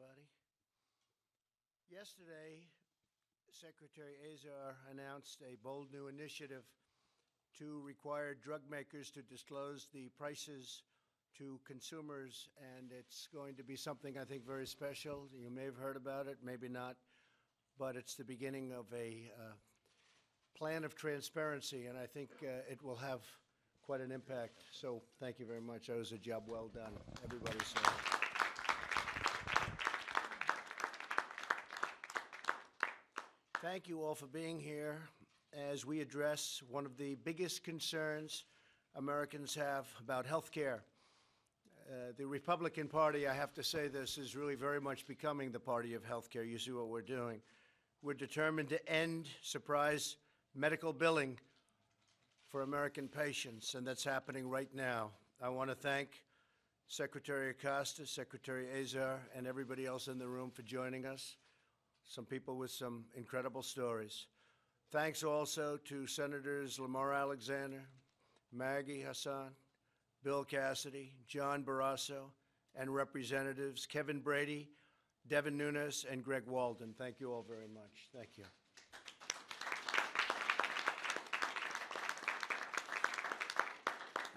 everybody. Yesterday, Secretary Azar announced a bold new initiative to require drug makers to disclose the prices to consumers, and it's going to be something I think very special. You may have heard about it, maybe not, but it's the beginning of a plan of transparency, and I think it will have quite an impact. So thank you very much. That was a job well done, everybody. Thank you all for being here as we address one of the biggest concerns Americans have about health care. The Republican Party, I have to say this, is really very much becoming the party of health care. You see what we're doing. We're determined to end surprise medical billing for American patients, and that's happening right now. I want to thank Secretary Acosta, Secretary Azar, and everybody else in the room for joining us. Some people with some incredible stories. Thanks also to Senators Lamar Alexander, Maggie Hassan, Bill Cassidy, John Barrasso, and Representatives Kevin Brady, Devin Nunes, and Greg Walden. Thank you all very much. Thank you.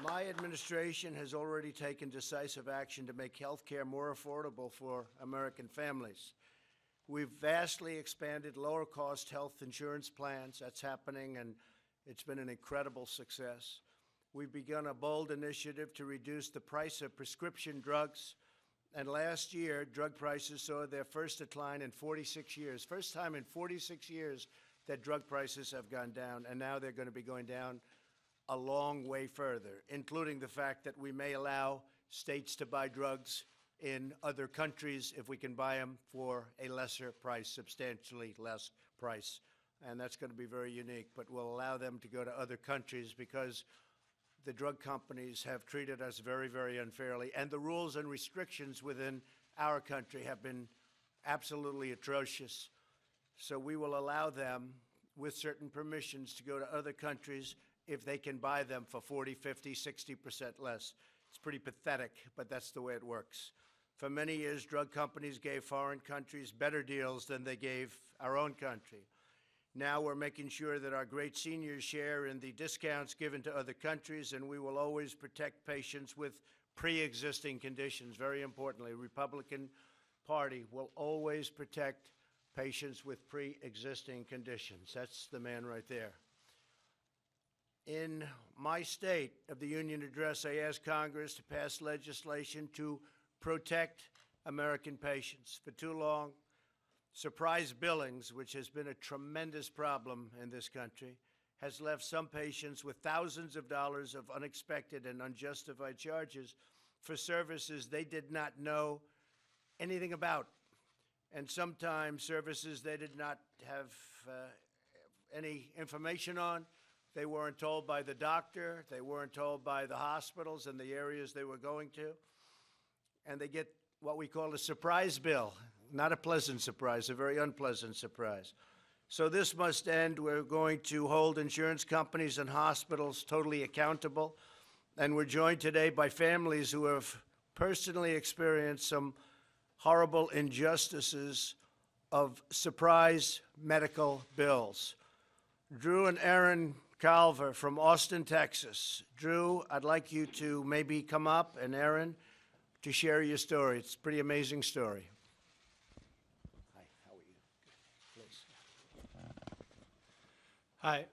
My administration has already taken decisive action to make health care more affordable for American families. We've vastly expanded lower-cost health insurance plans. That's happening, and it's been an incredible success. We've begun a bold initiative to reduce the price of prescription drugs, and last year, drug prices saw their first decline in 46 years. First time in 46 years that drug prices have gone down, and now they're going to be going down a long way further, including the fact that we may allow states to buy drugs in other countries if we can buy them for a lesser price, substantially less price. And that's going to be very unique, but we'll allow them to go to other countries because the drug companies have treated us very, very unfairly, and the rules and restrictions within our country have been absolutely atrocious. So we will allow them, with certain permissions, to go to other countries if they can buy them for 40, 50, 60% less. It's pretty pathetic, but that's the way it works. For many years, drug companies gave foreign countries better deals than they gave our own country. Now we're making sure that our great seniors share in the discounts given to other countries, and we will always protect patients with pre-existing conditions. Very importantly, Republican Party will always protect patients with pre-existing conditions. That's the man right there. In my State of the Union address, I asked Congress to pass legislation to protect American patients. For too long, surprise billings, which has been a tremendous problem in this country, has left some patients with thousands of dollars of unexpected and unjustified charges for services they did not know anything about, and sometimes services they did not have any information on. They weren't told by the doctor, they weren't told by the hospitals and the areas they were going to, and they get what we call a surprise bill. Not a pleasant surprise, a very unpleasant surprise. So this must end. We're going to hold insurance companies and hospitals totally accountable, and we're joined today by families who have personally experienced some horrible injustices of surprise medical bills. Drew and Erin Calver from Austin, Texas. Drew, I'd like you to maybe come up, and Erin, to share your story. It's a pretty amazing story. Hi, how are you? Please. Hi.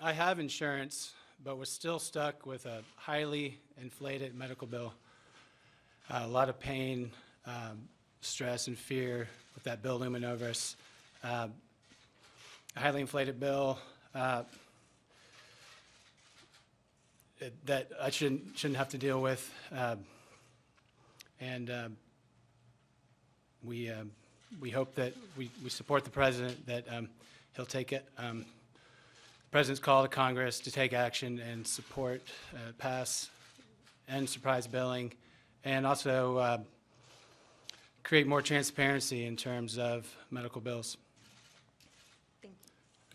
I have insurance, but was still stuck with a highly inflated medical bill. A lot of pain, stress, and fear with that bill looming over us. A highly inflated bill that I shouldn't have to deal with, and we hope that we support the president, that he'll take it. The president's call to Congress to take action and support, pass, end surprise billing, and also create more transparency in terms of medical bills.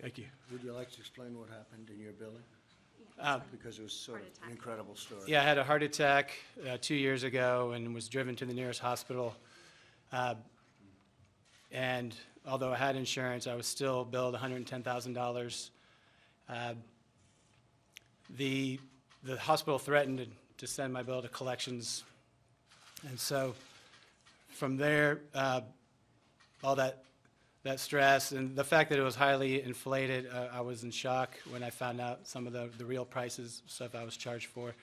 Thank you. Would you like to explain what happened in your billing? Because it was sort of an incredible story. Yeah, I had a heart attack 2 years ago and was driven to the nearest hospital And although I had insurance, I was still billed $110,000. The hospital threatened to send my bill to collections. And so from there, all that stress and the fact that it was highly inflated, I was in shock when I found out some of the real prices, stuff I was charged for.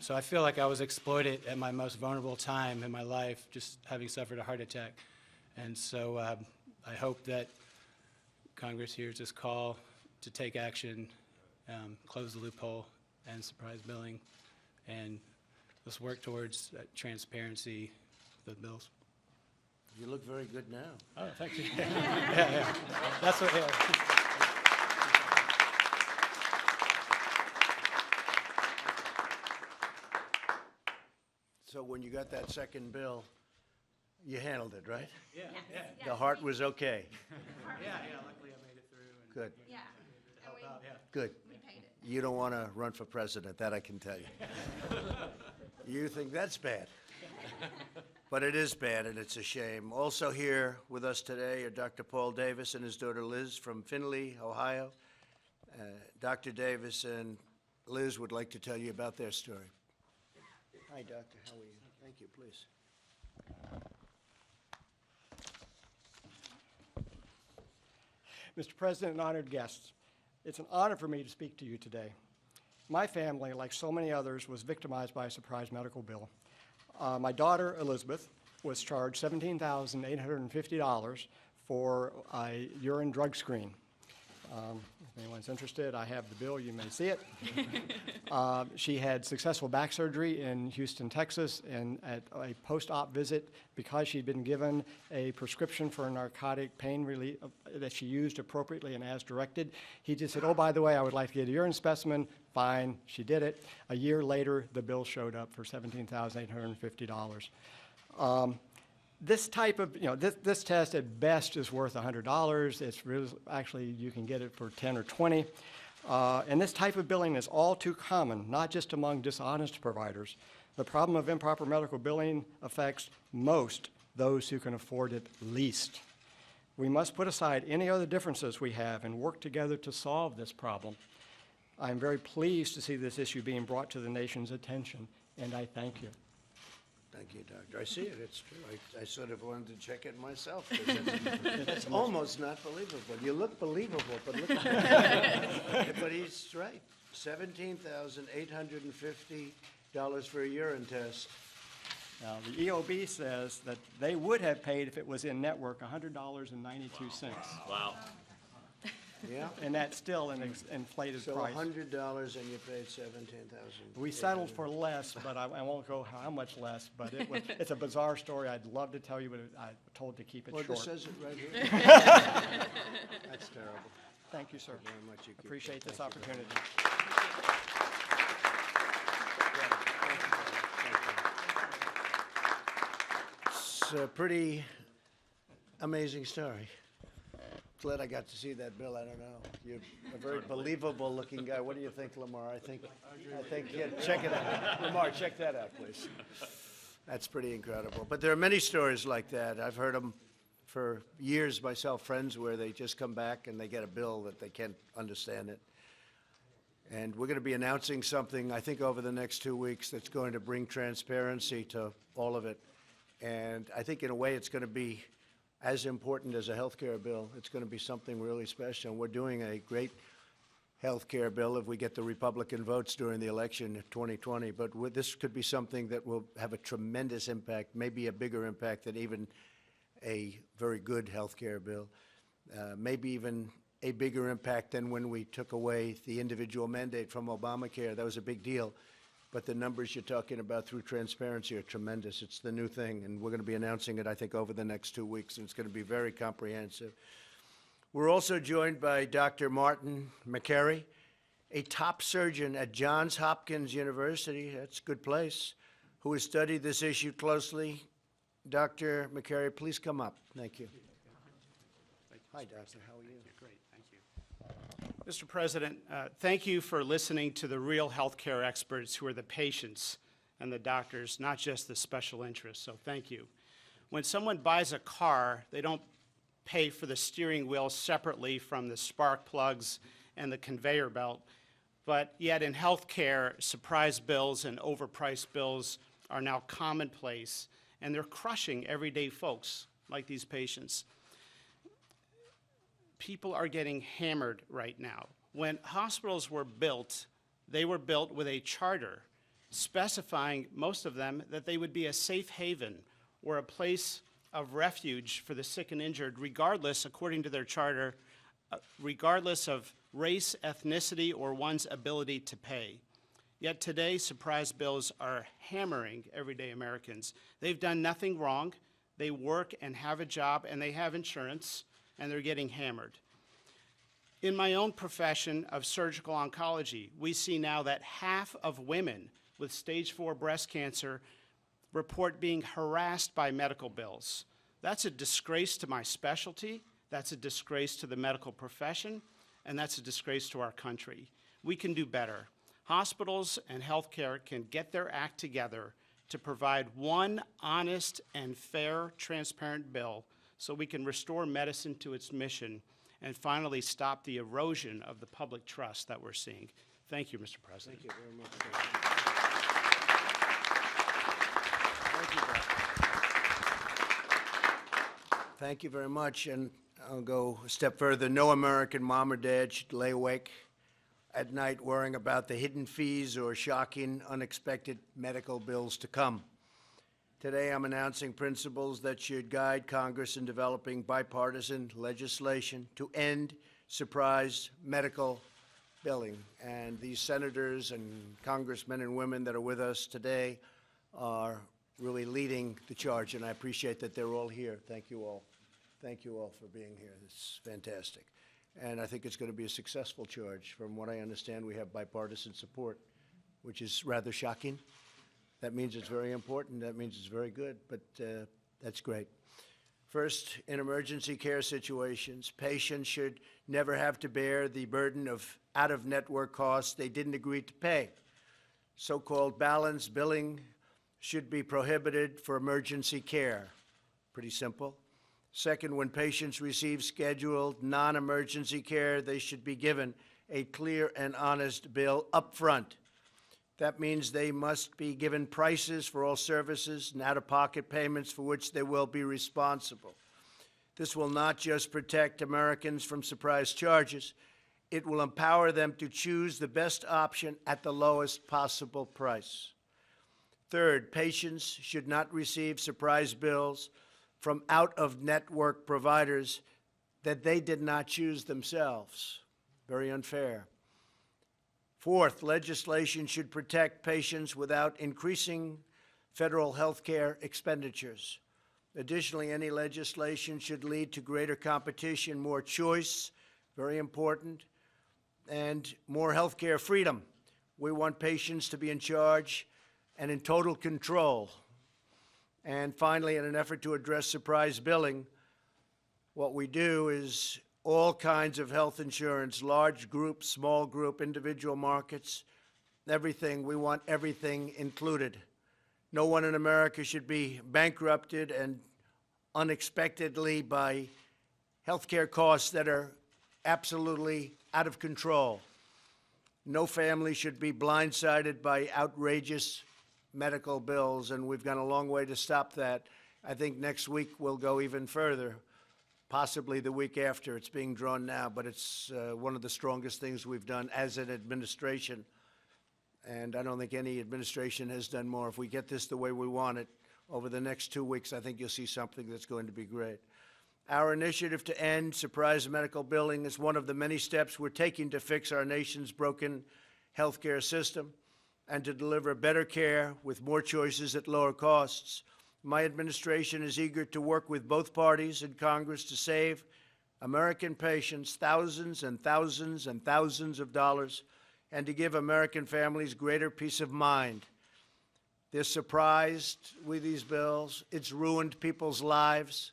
So I feel like I was exploited at my most vulnerable time in my life, just having suffered a heart attack. And so I hope that Congress hears this call to take action, close the loophole, and surprise billing, and let's work towards transparency of the bills. You look very good now. Oh, thank you. Yeah. That's what. Yeah. So when you got that second bill, you handled it, right? Yeah. The heart was okay. Yeah. Luckily, I made it through. Good, Yeah, and good. we paid it. You don't want to run for president, that I can tell you. You think that's bad. But it is bad, and it's a shame. Also here with us today are Dr. Paul Davis and his daughter Liz from Findlay, Ohio. Dr. Davis and Liz would like to tell you about their story. Hi, Doctor. How are you? Thank you, please. Mr. President and honored guests, it's an honor for me to speak to you today. My family, like so many others, was victimized by a surprise medical bill. My daughter, Elizabeth, was charged $17,850 for a urine drug screen. If anyone's interested, I have the bill. You may see it. She had successful back surgery in Houston, Texas, and at a post-op visit, because she'd been given a prescription for a narcotic pain relief that she used appropriately and as directed, he just said, oh, by the way, I would like to get a urine specimen. Fine, she did it. A year later, the bill showed up for $17,850. This type of, this test at best is worth $100. It's really, actually, you can get it for 10 or 20. And this type of billing is all too common, not just among dishonest providers. The problem of improper medical billing affects most those who can afford it least. We must put aside any other differences we have and work together to solve this problem. I am very pleased to see this issue being brought to the nation's attention, and I thank you. Thank you, Doctor. I see it. It's true. I sort of wanted to check it myself. It's almost not believable. You look believable, but look at that. But he's right. $17,850 for a urine test. Now, the EOB says that they would have paid, if it was in network, $100.92. Wow. Yeah? And that's still an inflated So price. $100 and you paid $17,000. We settled for less, but I won't go how much less, but it's a bizarre story. I'd love to tell you, but I'm told to keep it Well, short. this says it right here. That's terrible. Thank you, sir. Very much. You keep Appreciate it. this Thank you. opportunity. It's a pretty amazing story. Glad I got to see that, Bill. I don't know. You're a very believable looking guy. What do you think, Lamar? I think, yeah, check it out. Lamar, check that out, please. That's pretty incredible. But there are many stories like that. I've heard them for years myself, friends where they just come back and they get a bill that they can't understand it. And we're going to be announcing something, I think, over the next 2 weeks that's going to bring transparency to all of it. And I think in a way it's going to be as important as a health care bill. It's going to be something really special. And we're doing a great health care bill if we get the Republican votes during the election in 2020. But this could be something that will have a tremendous impact, maybe a bigger impact than even a very good health care bill, maybe even a bigger impact than when we took away the individual mandate from Obamacare. That was a big deal. But the numbers you're talking about through transparency are tremendous. It's the new thing, and we're going to be announcing it, I think, over the next 2 weeks, and it's going to be very comprehensive. We're also joined by Dr. Martin McCary, a top surgeon at Johns Hopkins University, that's a good place, who has studied this issue closely. Dr. McCary, please come up. Thank you. Hi, Doctor. How are you? Great, thank you. Mr. President, thank you for listening to the real healthcare experts who are the patients and the doctors, not just the special interests, so thank you. When someone buys a car, they don't pay for the steering wheel separately from the spark plugs and the conveyor belt. But yet in healthcare, surprise bills and overpriced bills are now commonplace, and they're crushing everyday folks like these patients. People are getting hammered right now. When hospitals were built, they were built with a charter specifying, most of them, that they would be a safe haven or a place of refuge for the sick and injured, regardless, according to their charter, regardless of race, ethnicity, or one's ability to pay. Yet today, surprise bills are hammering everyday Americans. They've done nothing wrong. They work and have a job, and they have insurance, and they're getting hammered. In my own profession of surgical oncology, we see now that half of women with stage 4 breast cancer report being harassed by medical bills. That's a disgrace to my specialty, that's a disgrace to the medical profession, and that's a disgrace to our country. We can do better. Hospitals and healthcare can get their act together to provide one honest and fair, transparent bill so we can restore medicine to its mission and finally stop the erosion of the public trust that we're seeing. Thank you, Mr. President. Thank you very much. Thank you, Bob. Thank you very much, and I'll go a step further. No American mom or dad should lay awake at night worrying about the hidden fees or shocking, unexpected medical bills to come. Today, I'm announcing principles that should guide Congress in developing bipartisan legislation to end surprise medical billing. And these senators and congressmen and women that are with us today are really leading the charge, and I appreciate that they're all here. Thank you all. Thank you all for being here. It's fantastic. And I think it's going to be a successful charge. From what I understand, we have bipartisan support, which is rather shocking. That means it's very important. That means it's very good, but that's great. First, in emergency care situations, patients should never have to bear the burden of out-of-network costs they didn't agree to pay. So-called balanced billing should be prohibited for emergency care. Pretty simple. Second, when patients receive scheduled non-emergency care, they should be given a clear and honest bill up front. That means they must be given prices for all services and out-of-pocket payments for which they will be responsible. This will not just protect Americans from surprise charges, it will empower them to choose the best option at the lowest possible price. Third, patients should not receive surprise bills from out-of-network providers that they did not choose themselves. Very unfair. Fourth, legislation should protect patients without increasing federal health care expenditures. Additionally, any legislation should lead to greater competition, more choice, very important, and more health care freedom. We want patients to be in charge and in total control. And finally, in an effort to address surprise billing, what we do is all kinds of health insurance, large group, small group, individual markets, everything. We want everything included. No one in America should be bankrupted and unexpectedly by health care costs that are absolutely out of control. No family should be blindsided by outrageous medical bills, and we've gone a long way to stop that. I think next week we'll go even further, possibly the week after. It's being drawn now, but it's one of the strongest things we've done as an administration, and I don't think any administration has done more. If we get this the way we want it, over the next 2 weeks, I think you'll see something that's going to be great. Our initiative to end surprise medical billing is one of the many steps we're taking to fix our nation's broken healthcare system and to deliver better care with more choices at lower costs. My administration is eager to work with both parties in Congress to save American patients thousands and thousands and thousands of dollars and to give American families greater peace of mind. They're surprised with these bills. It's ruined people's lives.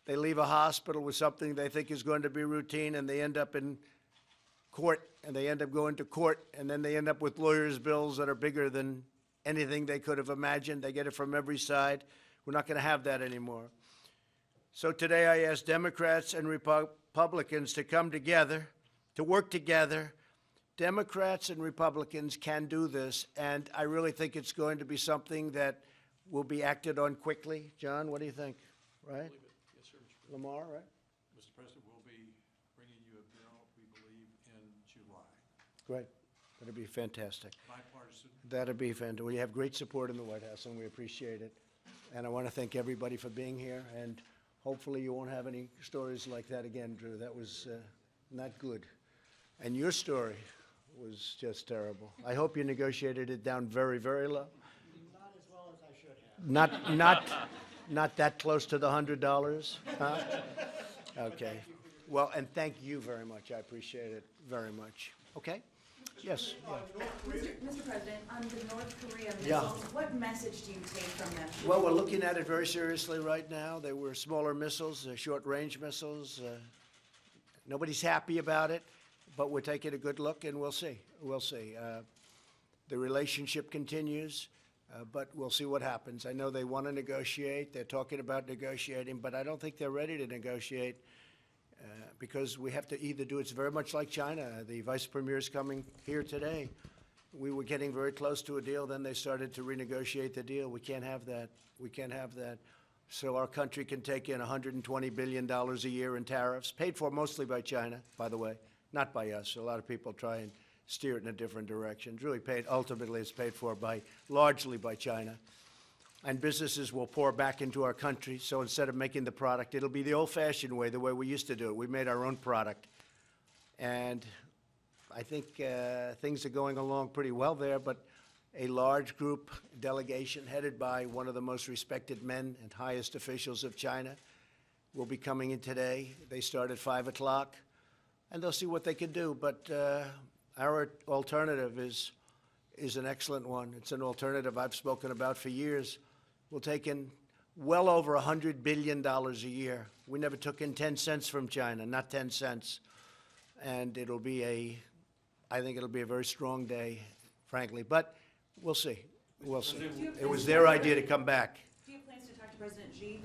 They leave a hospital with something they think is going to be routine, and they end up in court, and they end up going to court, and then they end up with lawyers' bills that are bigger than anything they could have imagined. They get it from every side. We're not going to have that anymore. So today I ask Democrats and Republicans to come together, to work together. Democrats and Republicans can do this, and I really think it's going to be something that will be acted on quickly. John, what do you think? Right? Yes, sir, Mr. President. Lamar, right? Mr. President, we'll be bringing you a bill, we believe, in July. Great. That'd be fantastic. Bipartisan. That'd be fantastic. We have great support in the White House, and we appreciate it. And I want to thank everybody for being here, and hopefully you won't have any stories like that again, Drew. That was not good. And your story was just terrible. I hope you negotiated it down very, very low. Not as well as I should have. Not that close to the $100, huh? Okay. Well, and thank you very much. I appreciate it very much. Okay? Yes. Yeah. Mr. President, on the North Korea Yeah. missiles, what message do you take from them? Well, we're looking at it very seriously right now. They were smaller missiles, short-range missiles. Nobody's happy about it, but we're taking a good look, and we'll see. We'll see. The relationship continues, but we'll see what happens. I know they want to negotiate. They're talking about negotiating, but I don't think they're ready to negotiate because we have to either do it's very much like China. The vice premier is coming here today. We were getting very close to a deal, then they started to renegotiate the deal. We can't have that. We can't have that. So our country can take in $120 billion a year in tariffs, paid for mostly by China, by the way, not by us. A lot of people try and steer it in a different direction. It's really paid, ultimately it's paid for largely by China. And businesses will pour back into our country, so instead of making the product, it'll be the old-fashioned way, the way we used to do it. We made our own product. And I think things are going along pretty well there, but a large group delegation headed by one of the most respected men and highest officials of China will be coming in today. They start at 5 o'clock, and they'll see what they can do. But our alternative is an excellent one. It's an alternative I've spoken about for years. We'll take in well over $100 billion a year. We never took in 10 cents from China, not 10 cents. And it'll be I think it'll be a very strong day, frankly. But we'll see. We'll see. It was their idea to come back. Do you have plans to talk to President Xi,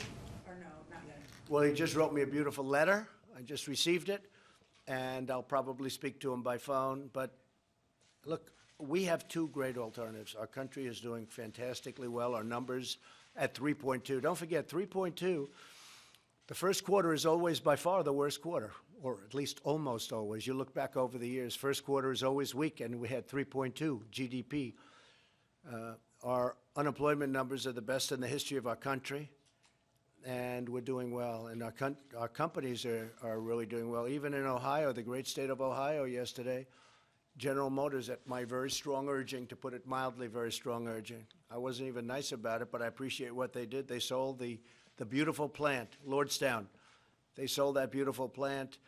or no, not yet? Well, he just wrote me a beautiful letter. I just received it, and I'll probably speak to him by phone. But look, we have two great alternatives. Our country is doing fantastically well. Our numbers at 3.2. Don't forget, 3.2, the first quarter is always by far the worst quarter, or at least almost always. You look back over the years, first quarter is always weak, and we had 3.2 GDP. Our unemployment numbers are the best in the history of our country, and we're doing well. And our companies are really doing well. Even in Ohio, the great state of Ohio yesterday, General Motors, at my very strong urging, to put it mildly, very strong urging. I wasn't even nice about it, but I appreciate what they did. They sold the beautiful plant, Lordstown. They sold that beautiful plant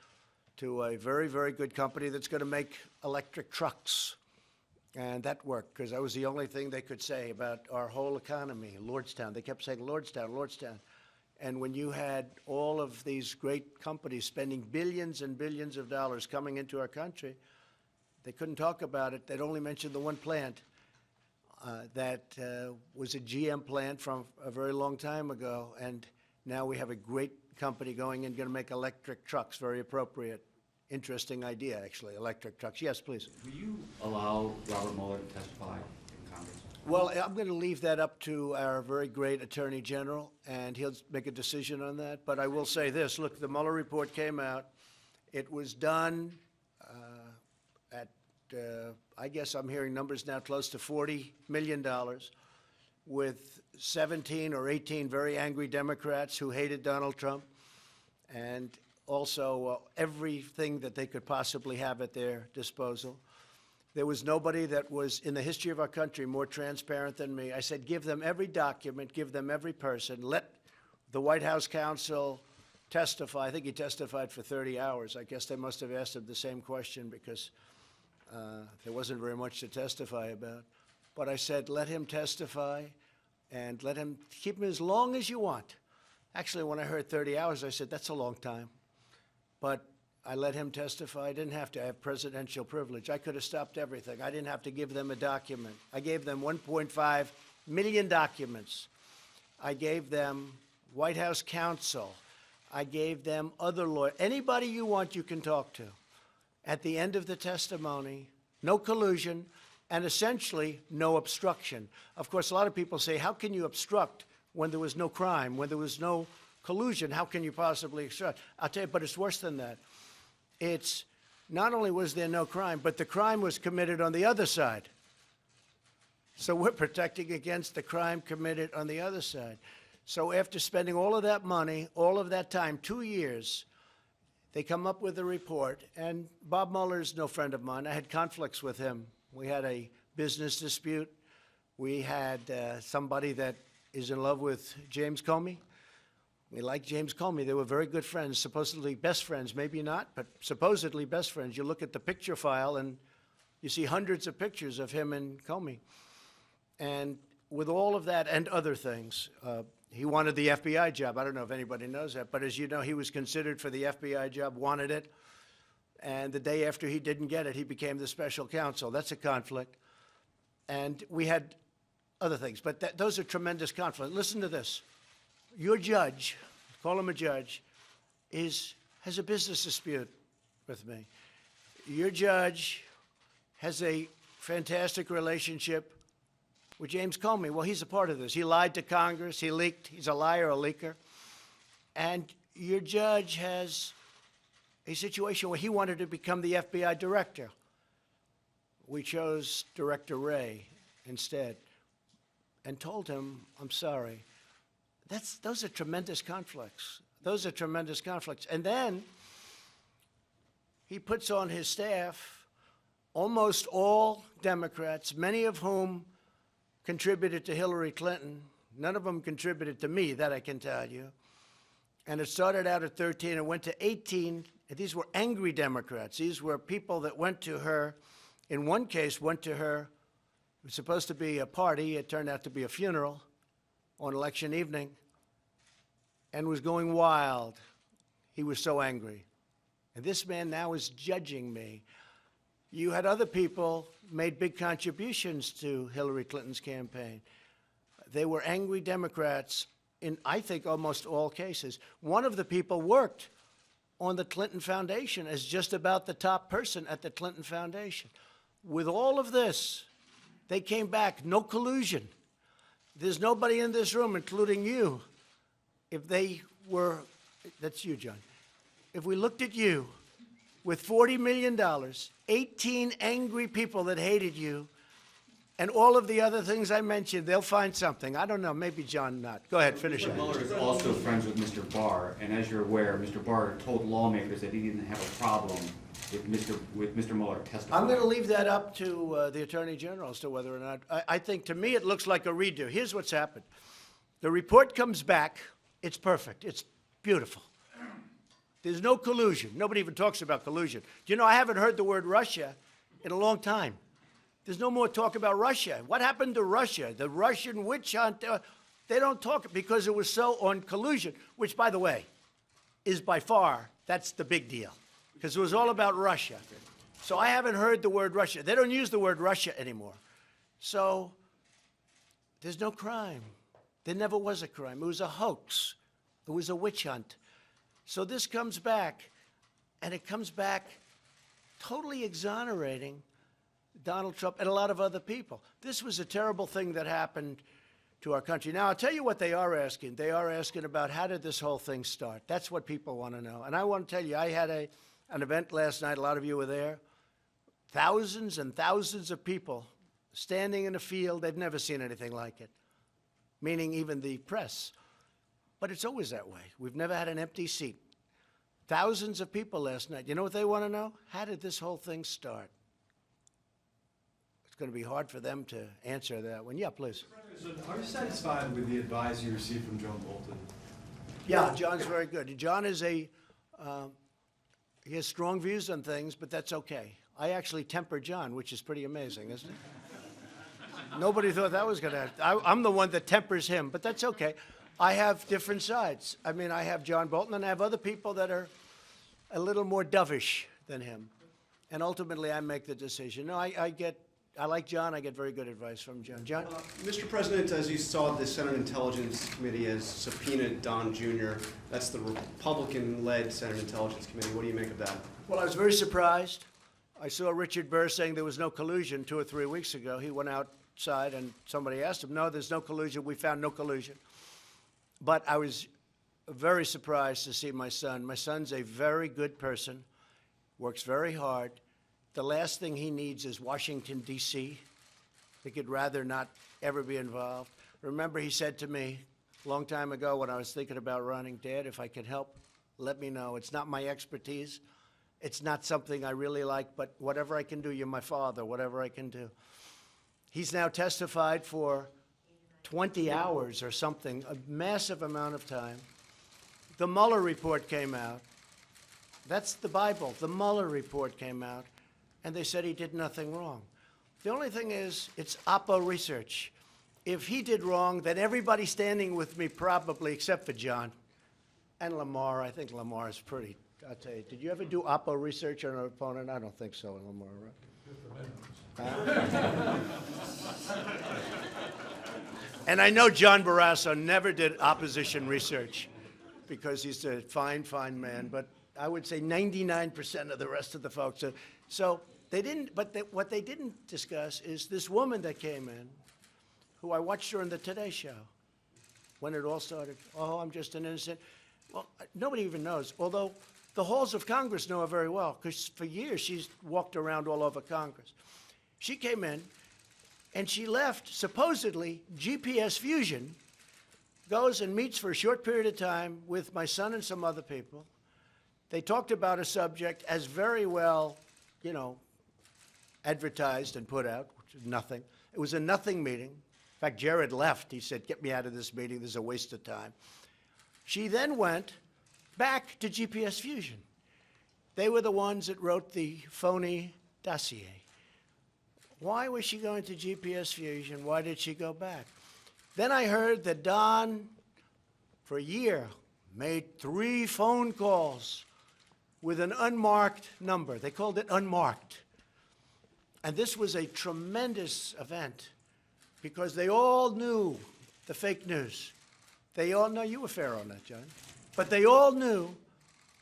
to a very, very good company that's going to make electric trucks. And that worked, because that was the only thing they could say about our whole economy, Lordstown. They kept saying, Lordstown, Lordstown. And when you had all of these great companies spending billions and billions of dollars coming into our country, they couldn't talk about it. They'd only mention the one plant that was a GM plant from a very long time ago. And now we have a great company going and going to make electric trucks, very appropriate. Interesting idea, actually, electric trucks. Yes, please. Will you allow Robert Mueller to testify in Congress? Well, I'm going to leave that up to our very great Attorney General, and he'll make a decision on that. But I will say this. Look, the Mueller report came out. It was done at, I guess I'm hearing numbers now close to $40 million, with 17 or 18 very angry Democrats who hated Donald Trump, and also everything that they could possibly have at their disposal. There was nobody that was, in the history of our country, more transparent than me. I said, give them every document, give them every person, let the White House counsel testify. I think he testified for 30 hours. I guess they must have asked him the same question, because there wasn't very much to testify about. But I said, let him testify, and let him keep him as long as you want. Actually, when I heard 30 hours, I said, that's a long time. But I let him testify. I didn't have to have presidential privilege. I could have stopped everything. I didn't have to give them a document. I gave them 1.5 million documents. I gave them White House counsel. I gave them other lawyers. Anybody you want, you can talk to. At the end of the testimony, no collusion, and essentially no obstruction. Of course, a lot of people say, how can you obstruct when there was no crime, when there was no collusion? How can you possibly obstruct? I'll tell you, but it's worse than that. It's not only was there no crime, but the crime was committed on the other side. So we're protecting against the crime committed on the other side. So after spending all of that money, all of that time, 2 years, they come up with a report. And Bob Mueller's no friend of mine. I had conflicts with him. We had a business dispute. We had somebody that is in love with James Comey. We like James Comey. They were very good friends, supposedly best friends. Maybe not, but supposedly best friends. You look at the picture file, and you see hundreds of pictures of him and Comey. And with all of that and other things, he wanted the FBI job. I don't know if anybody knows that, but as you know, he was considered for the FBI job, wanted it, and the day after he didn't get it, he became the special counsel. That's a conflict. And we had other things, but those are tremendous conflicts. Listen to this. Your judge, call him a judge, has a business dispute with me. Your judge has a fantastic relationship with James Comey. Well, he's a part of this. He lied to Congress. He leaked. He's a liar, a leaker. And your judge has a situation where he wanted to become the FBI director. We chose Director Wray instead and told him, I'm sorry. Those are tremendous conflicts. Those are tremendous conflicts. And then he puts on his staff almost all Democrats, many of whom contributed to Hillary Clinton. None of them contributed to me, that I can tell you. And it started out at 13 and went to 18. And these were angry Democrats. These were people that went to her. In one case, went to her. It was supposed to be a party. It turned out to be a funeral on election evening, and was going wild. He was so angry. And this man now is judging me. You had other people made big contributions to Hillary Clinton's campaign. They were angry Democrats in, I think, almost all cases. One of the people worked on the Clinton Foundation as just about the top person at the Clinton Foundation. With all of this, they came back, no collusion. There's nobody in this room, including you, if they were, that's you, John, if we looked at you with $40 million, 18 angry people that hated you, and all of the other things I mentioned, they'll find something. I don't know, maybe John not. Go ahead, finish Mr. it. Mueller is also friends with Mr. Barr, and as you're aware, Mr. Barr told lawmakers that he didn't have a problem with Mr. Mueller testifying. I'm going to leave that up to the Attorney General as to whether or not. I think, to me, it looks like a redo. Here's what's happened. The report comes back. It's perfect. It's beautiful. There's no collusion. Nobody even talks about collusion. Do you know, I haven't heard the word Russia in a long time. There's no more talk about Russia. What happened to Russia? The Russian witch hunt, they don't talk because it was so on collusion, which, by the way, is by far, that's the big deal, because it was all about Russia. So I haven't heard the word Russia. They don't use the word Russia anymore. So there's no crime. There never was a crime. It was a hoax. It was a witch hunt. So this comes back, and it comes back totally exonerating Donald Trump and a lot of other people. This was a terrible thing that happened to our country. Now, I'll tell you what they are asking. They are asking about how did this whole thing start. That's what people want to know. And I want to tell you, I had an event last night. A lot of you were there. Thousands and thousands of people standing in a field. They've never seen anything like it, meaning even the press. But it's always that way. We've never had an empty seat. Thousands of people last night. You know what they want to know? How did this whole thing start? It's going to be hard for them to answer that one. Yeah, please. Are you satisfied with the advice you received from John Bolton? Yeah, John's very good. John is he has strong views on things, but that's okay. I actually temper John, which is pretty amazing, isn't it? Nobody thought that was going to happen. I'm the one that tempers him, but that's okay. I have different sides. I mean, I have John Bolton, and I have other people that are a little more dovish than him. And ultimately, I make the decision. No, I I like John. I get very good advice from John. John? Mr. President, as you saw, the Senate Intelligence Committee has subpoenaed Don Jr. That's the Republican-led Senate Intelligence Committee. What do you make of that? Well, I was very surprised. I saw Richard Burr saying there was no collusion 2 or 3 weeks ago. He went outside and somebody asked him, no, there's no collusion. We found no collusion. But I was very surprised to see my son. My son's a very good person, works very hard. The last thing he needs is Washington, D.C. He could rather not ever be involved. Remember, he said to me a long time ago when I was thinking about running, Dad, if I could help, let me know. It's not my expertise. It's not something I really like, but whatever I can do, you're my father, whatever I can do. He's now testified for 20 hours or something, a massive amount of time. The Mueller report came out. That's the Bible. The Mueller report came out, and they said he did nothing wrong. The only thing is, it's Oppo research. If he did wrong, then everybody standing with me probably, except for John and Lamar. I think Lamar is pretty, I'll tell you. Did you ever do Oppo research on an opponent? I don't think so, Lamar, right? And I know John Barrasso never did opposition research because he's a fine, fine man. But I would say 99% of the rest of the folks. So they didn't, but what they didn't discuss is this woman that came in, who I watched her on the Today Show when it all started. Oh, I'm just an innocent. Well, nobody even knows, although the halls of Congress know her very well because for years she's walked around all over Congress. She came in and she left, supposedly, GPS Fusion, goes and meets for a short period of time with my son and some other people. They talked about a subject as very well, you know, advertised and put out, which is nothing. It was a nothing meeting. In fact, Jared left. He said, get me out of this meeting. This is a waste of time. She then went back to GPS Fusion. They were the ones that wrote the phony dossier. Why was she going to GPS Fusion? Why did she go back? Then I heard that Don, for a year, made 3 phone calls with an unmarked number. They called it unmarked. And this was a tremendous event because they all knew the fake news. They all know you were fair on that, John. But they all knew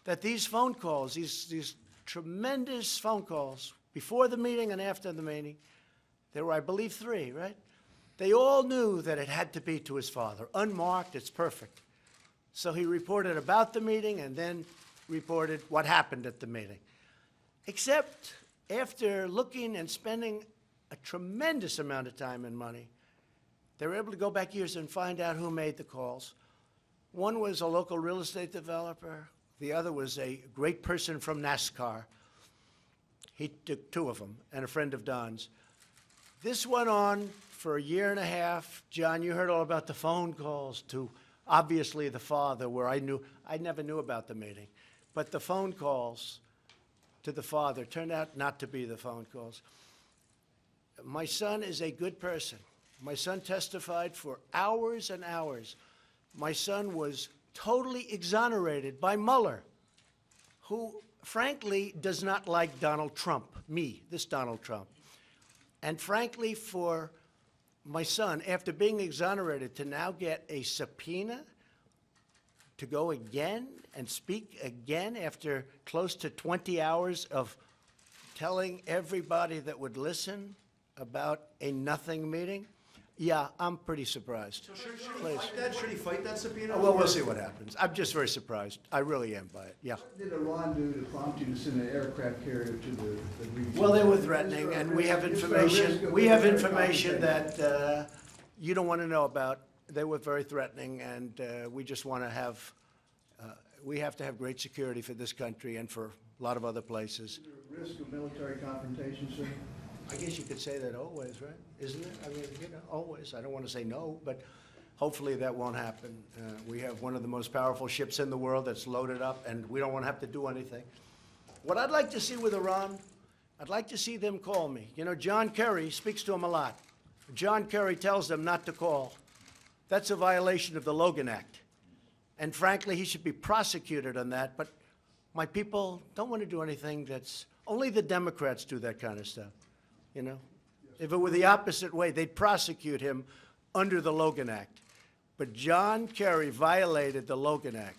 that these phone calls, these tremendous phone calls, before the meeting and after the meeting, there were, I believe, 3, right? They all knew that it had to be to his father. Unmarked, it's perfect. So he reported about the meeting and then reported what happened at the meeting. Except after looking and spending a tremendous amount of time and money, they were able to go back years and find out who made the calls. One was a local real estate developer. The other was a great person from NASCAR. He took 2 of them, and a friend of Don's. This went on for a year and a half. John, you heard all about the phone calls to, obviously, the father, where I never knew about the meeting. But the phone calls to the father turned out not to be the phone calls. My son is a good person. My son testified for hours and hours. My son was totally exonerated by Mueller, who, frankly, does not like Donald Trump, me, this Donald Trump. And frankly, for my son, after being exonerated, to now get a subpoena to go again and speak again after close to 20 hours of telling everybody that would listen about a nothing meeting, yeah, I'm pretty surprised. Please. Should he fight that subpoena? Well, we'll see what happens. I'm just very surprised. I really am by it, yeah. What did Iran do to prompt you to send an aircraft carrier to the region? Well, they were threatening, and we have information that you don't want to know about. They were very threatening, and we just want to have, we have to have great security for this country and for a lot of other places. Is there a risk of military confrontation, sir? I guess you could say that always, right? Isn't it? I mean, you know, always. I don't want to say no, but hopefully that won't happen. We have one of the most powerful ships in the world that's loaded up, and we don't want to have to do anything. What I'd like to see with Iran, I'd like to see them call me. You know, John Kerry speaks to them a lot. John Kerry tells them not to call. That's a violation of the Logan Act. And frankly, he should be prosecuted on that. But my people don't want to do anything that's, only the Democrats do that kind of stuff, you know? Yes, If it were the opposite way, they'd prosecute him under the Logan Act. But John Kerry violated the Logan Act.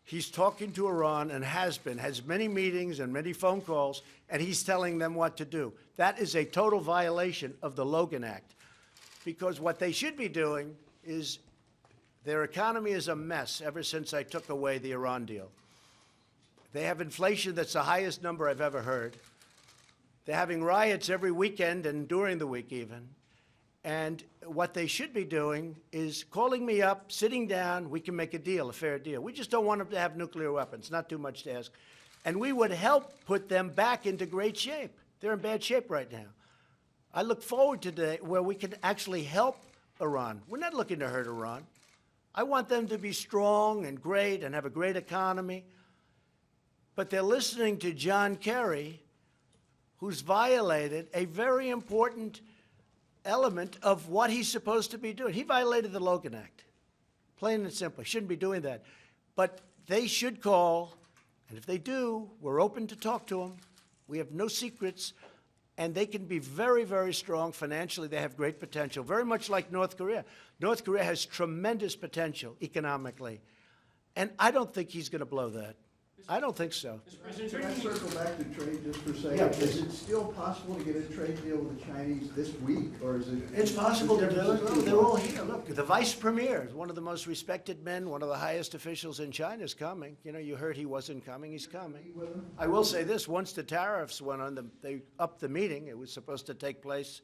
He's talking to Iran and has many meetings and many phone calls, and he's telling them what to do. That is a total violation of the Logan Act, because what they should be doing is, their economy is a mess ever since I took away the Iran deal. They have inflation that's the highest number I've ever heard. They're having riots every weekend and during the week even. And what they should be doing is calling me up, sitting down, we can make a deal, a fair deal. We just don't want them to have nuclear weapons, not too much to ask. And we would help put them back into great shape. They're in bad shape right now. I look forward to the day where we can actually help Iran. We're not looking to hurt Iran. I want them to be strong and great and have a great economy. But they're listening to John Kerry, who's violated a very important element of what he's supposed to be doing. He violated the Logan Act, plain and simple. Shouldn't be doing that. But they should call, and if they do, we're open to talk to them. We have no secrets, and they can be very, very strong financially. They have great potential, very much like North Korea. North Korea has tremendous potential economically, and I don't think he's going to blow that. I don't think so. Can I circle back to trade just for a second? Yeah, Is it still possible to get a trade deal with the Chinese this week, or is it? It's possible to do it. Look, they're all here. Look, the vice premier, one of the most respected men, one of the highest officials in China is coming. You know, you heard he wasn't coming. He's coming. I will say this, once the tariffs went on, they upped the meeting. It was supposed to take place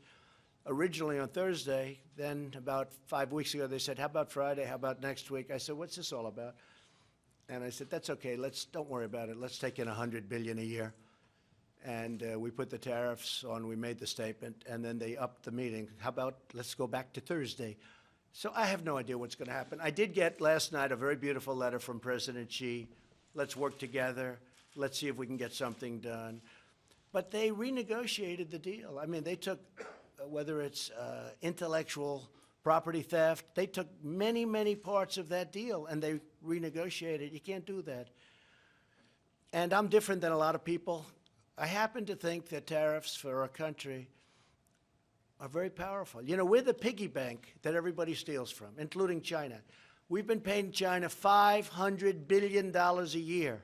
originally on Thursday. Then about 5 weeks ago, they said, how about Friday? How about next week? I said, what's this all about? And I said, that's okay. Don't worry about it. Let's take in $100 billion a year. And we put the tariffs on. We made the statement, and then they upped the meeting. How about let's go back to Thursday? So I have no idea what's going to happen. I did get last night a very beautiful letter from President Xi. Let's work together. Let's see if we can get something done. But they renegotiated the deal. I mean, they took, whether it's intellectual property theft, they took many, many parts of that deal and they renegotiated. You can't do that. And I'm different than a lot of people. I happen to think that tariffs for our country are very powerful. You know, we're the piggy bank that everybody steals from, including China. We've been paying China $500 billion a year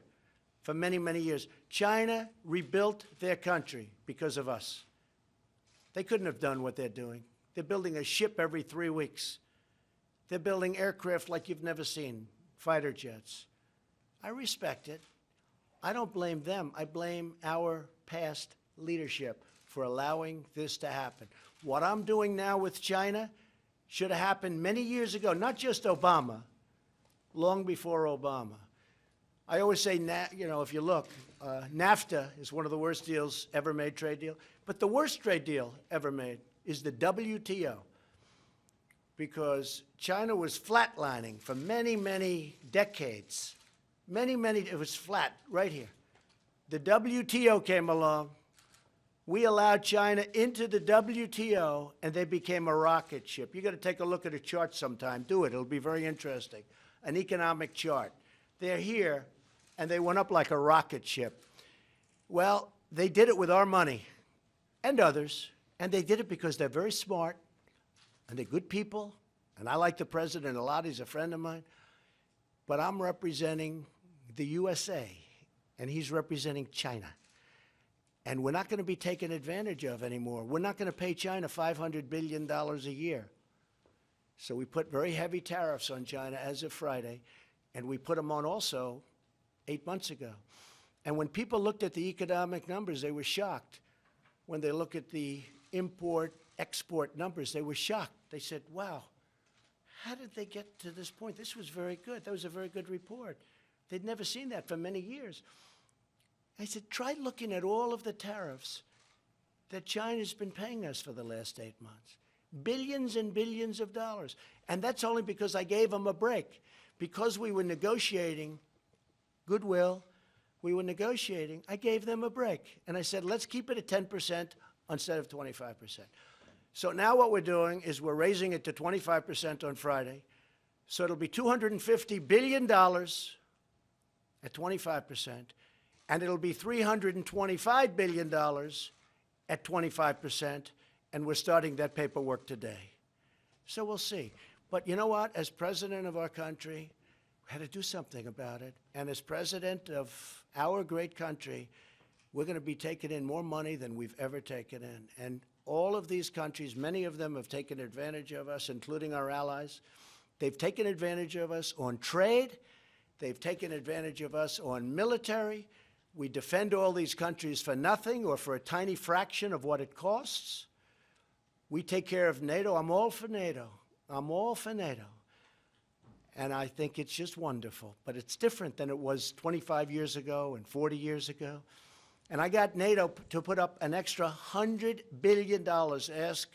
for many, many years. China rebuilt their country because of us. They couldn't have done what they're doing. They're building a ship every 3 weeks. They're building aircraft like you've never seen, fighter jets. I respect it. I don't blame them. I blame our past leadership for allowing this to happen. What I'm doing now with China should have happened many years ago, not just Obama, long before Obama. I always say, you know, if you look, NAFTA is one of the worst deals ever made, trade deal. But the worst trade deal ever made is the WTO, because China was flatlining for many, many decades. It was flat right here. The WTO came along. We allowed China into the WTO, and they became a rocket ship. You got to take a look at a chart sometime. Do it. It'll be very interesting. An economic chart. They're here, and they went up like a rocket ship. Well, they did it with our money and others. And they did it because they're very smart, and they're good people, and I like the president a lot. He's a friend of mine. But I'm representing the USA, and he's representing China. And we're not going to be taken advantage of anymore. We're not going to pay China $500 billion a year. So we put very heavy tariffs on China as of Friday, and we put them on also 8 months ago. And when people looked at the economic numbers, they were shocked. When they look at the import-export numbers, they were shocked. They said, wow, how did they get to this point? This was very good. That was a very good report. They'd never seen that for many years. I said, try looking at all of the tariffs that China's been paying us for the last 8 months. Billions and billions of dollars. And that's only because I gave them a break. Because we were negotiating goodwill, we were negotiating, I gave them a break. And I said, let's keep it at 10% instead of 25%. So now what we're doing is we're raising it to 25% on Friday. So it'll be $250 billion at 25%, and it'll be $325 billion at 25%, and we're starting that paperwork today. So we'll see. But you know what? As president of our country, we had to do something about it. And as president of our great country, we're going to be taking in more money than we've ever taken in. And all of these countries, many of them have taken advantage of us, including our allies. They've taken advantage of us on trade. They've taken advantage of us on military. We defend all these countries for nothing or for a tiny fraction of what it costs. We take care of NATO. I'm all for NATO. I'm all for NATO. And I think it's just wonderful. But it's different than it was 25 years ago and 40 years ago. And I got NATO to put up an extra $100 billion. Ask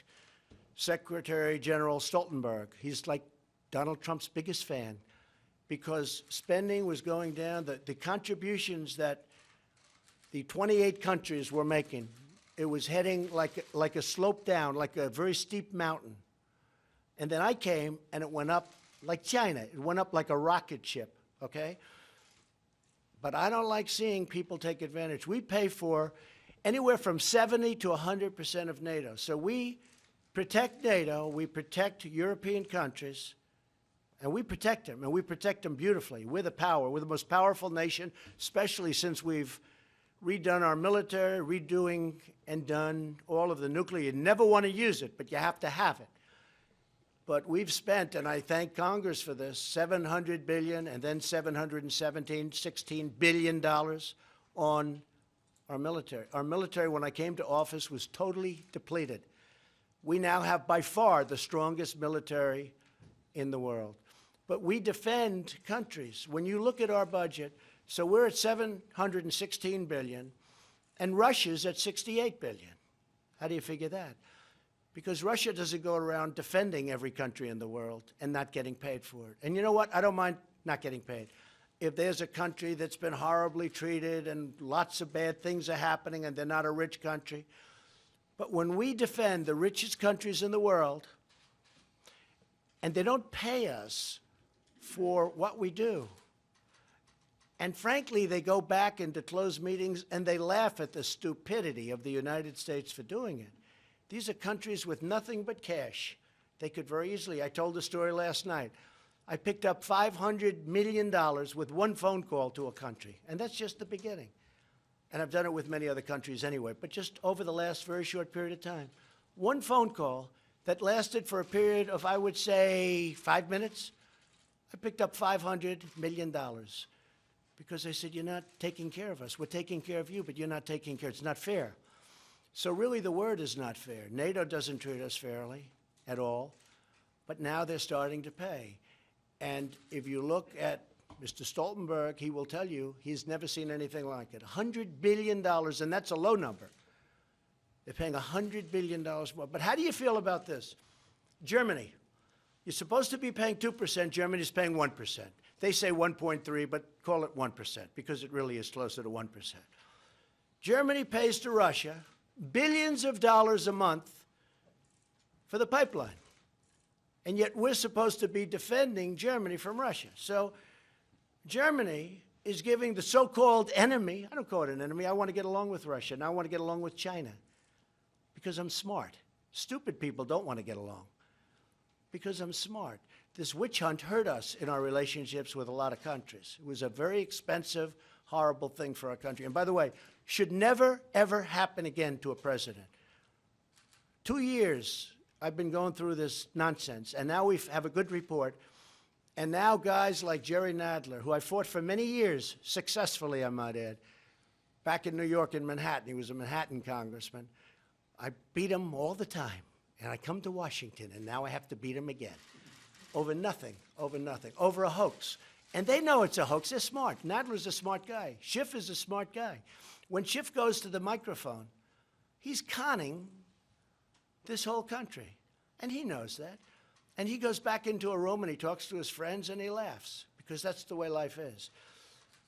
Secretary General Stoltenberg. He's like Donald Trump's biggest fan, because spending was going down. The contributions that the 28 countries were making, it was heading like a slope down, like a very steep mountain. And then I came, and it went up like China. It went up like a rocket ship, okay? But I don't like seeing people take advantage. We pay for anywhere from 70 to 100% of NATO. So we protect NATO, we protect European countries, and we protect them, and we protect them beautifully. We're the power. We're the most powerful nation, especially since we've redone our military, redoing and done all of the nuclear. You never want to use it, but you have to have it. But we've spent, and I thank Congress for this, $700 billion and then $16 billion on our military. Our military, when I came to office, was totally depleted. We now have by far the strongest military in the world. But we defend countries. When you look at our budget, so we're at $716 billion, and Russia's at $68 billion. How do you figure that? Because Russia doesn't go around defending every country in the world and not getting paid for it. And you know what? I don't mind not getting paid. If there's a country that's been horribly treated and lots of bad things are happening and they're not a rich country. But when we defend the richest countries in the world, and they don't pay us for what we do, and frankly, they go back into closed meetings and they laugh at the stupidity of the United States for doing it. These are countries with nothing but cash. They could very easily, I told the story last night, I picked up $500 million with one phone call to a country, and that's just the beginning. And I've done it with many other countries anyway, but just over the last very short period of time. One phone call that lasted for a period of, I would say, 5 minutes, I picked up $500 million. Because they said, you're not taking care of us. We're taking care of you, but you're not taking care. It's not fair. So really the word is not fair. NATO doesn't treat us fairly at all, but now they're starting to pay. And if you look at Mr. Stoltenberg, he will tell you he's never seen anything like it. $100 billion, and that's a low number. They're paying $100 billion more. But how do you feel about this? Germany, you're supposed to be paying 2%. Germany's paying 1%. They say 1.3, but call it 1% because it really is closer to 1%. Germany pays to Russia billions of dollars a month for the pipeline. And yet we're supposed to be defending Germany from Russia. So Germany is giving the so-called enemy, I don't call it an enemy, I want to get along with Russia, and I want to get along with China because I'm smart. Stupid people don't want to get along because I'm smart. This witch hunt hurt us in our relationships with a lot of countries. It was a very expensive, horrible thing for our country. And by the way, should never, ever happen again to a president. 2 years I've been going through this nonsense, and now we have a good report. And now guys like Jerry Nadler, who I fought for many years, successfully, I might add, back in New York in Manhattan. He was a Manhattan congressman. I beat him all the time. And I come to Washington, and now I have to beat him again. Over nothing, over a hoax. And they know it's a hoax. They're smart. Nadler's a smart guy. Schiff is a smart guy. When Schiff goes to the microphone, he's conning this whole country. And he knows that. And he goes back into a room and he talks to his friends and he laughs because that's the way life is.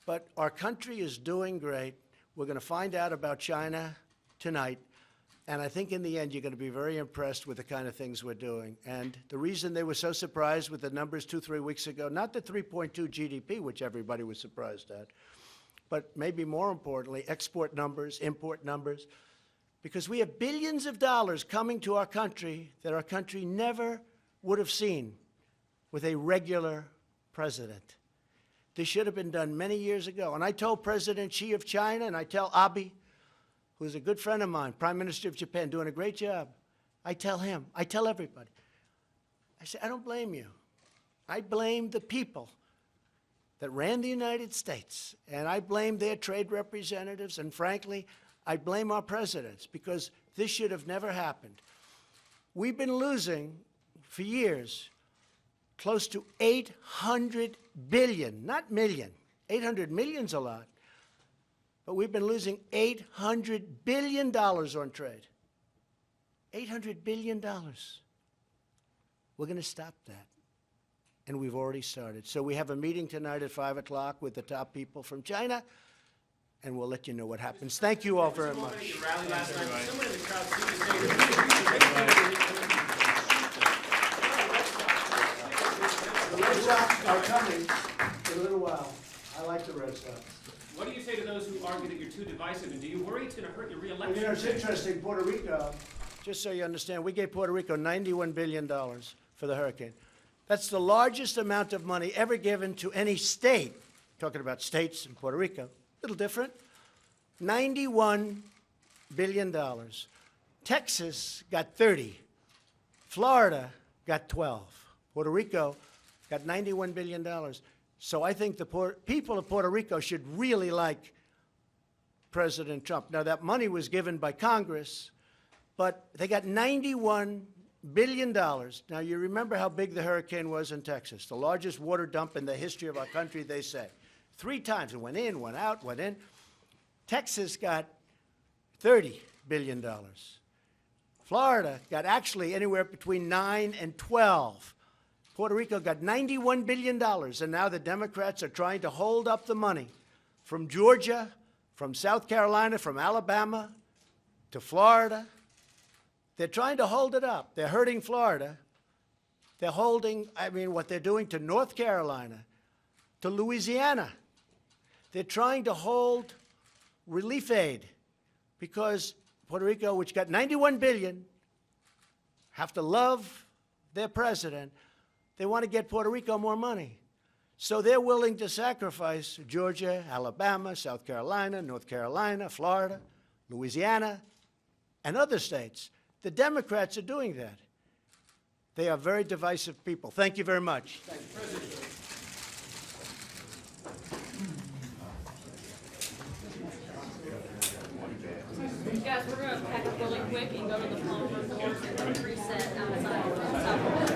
But our country is doing great. We're going to find out about China tonight. And I think in the end, you're going to be very impressed with the kind of things we're doing. And the reason they were so surprised with the numbers 2-3 weeks ago, not the 3.2 GDP, which everybody was surprised at, but maybe more importantly, export numbers, import numbers. because we have billions of dollars coming to our country that our country never would have seen with a regular president. This should have been done many years ago. And I told President Xi of China, and I tell Abe, who's a good friend of mine, Prime Minister of Japan, doing a great job. I tell him, I tell everybody. I say, I don't blame you. I blame the people that ran the United States, and I blame their trade representatives, and frankly, I blame our presidents, because this should have never happened. We've been losing, for years, close to 800 billion, not million. 800 million's a lot. But we've been losing $800 billion on trade. $800 billion. We're going to stop that. And we've already started. So we have a meeting tonight at 5 o'clock with the top people from China, and we'll let you know what happens. Thank you all very much. The Red Sox are coming in a little while. I like the Red Sox. What do you say to those who argue that you're too divisive, and do you worry it's going to hurt your reelection? You know, it's interesting, Puerto Rico, just so you understand, we gave Puerto Rico $91 billion for the hurricane. That's the largest amount of money ever given to any state. Talking about states in Puerto Rico, a little different. $91 billion. Texas got 30. Florida got 12. Puerto Rico got $91 billion. So I think the people of Puerto Rico should really like President Trump. Now, that money was given by Congress, but they got $91 billion. Now, you remember how big the hurricane was in Texas, the largest water dump in the history of our country, they say. 3 times. It went in, went out, went in. Texas got $30 billion. Florida got actually anywhere between 9 and 12. Puerto Rico got $91 billion, and now the Democrats are trying to hold up the money from Georgia, from South Carolina, from Alabama to Florida. They're trying to hold it up. They're hurting Florida. They're holding, what they're doing to North Carolina, to Louisiana. They're trying to hold relief aid because Puerto Rico, which got $91 billion, have to love their president. They want to get Puerto Rico more money. So they're willing to sacrifice Georgia, Alabama, South Carolina, North Carolina, Florida, Louisiana, and other states. The Democrats are doing that. They are very divisive people. Thank you very much. Thank you. Guys, we're going to pack up really quick and go to the phone booth and reset outside.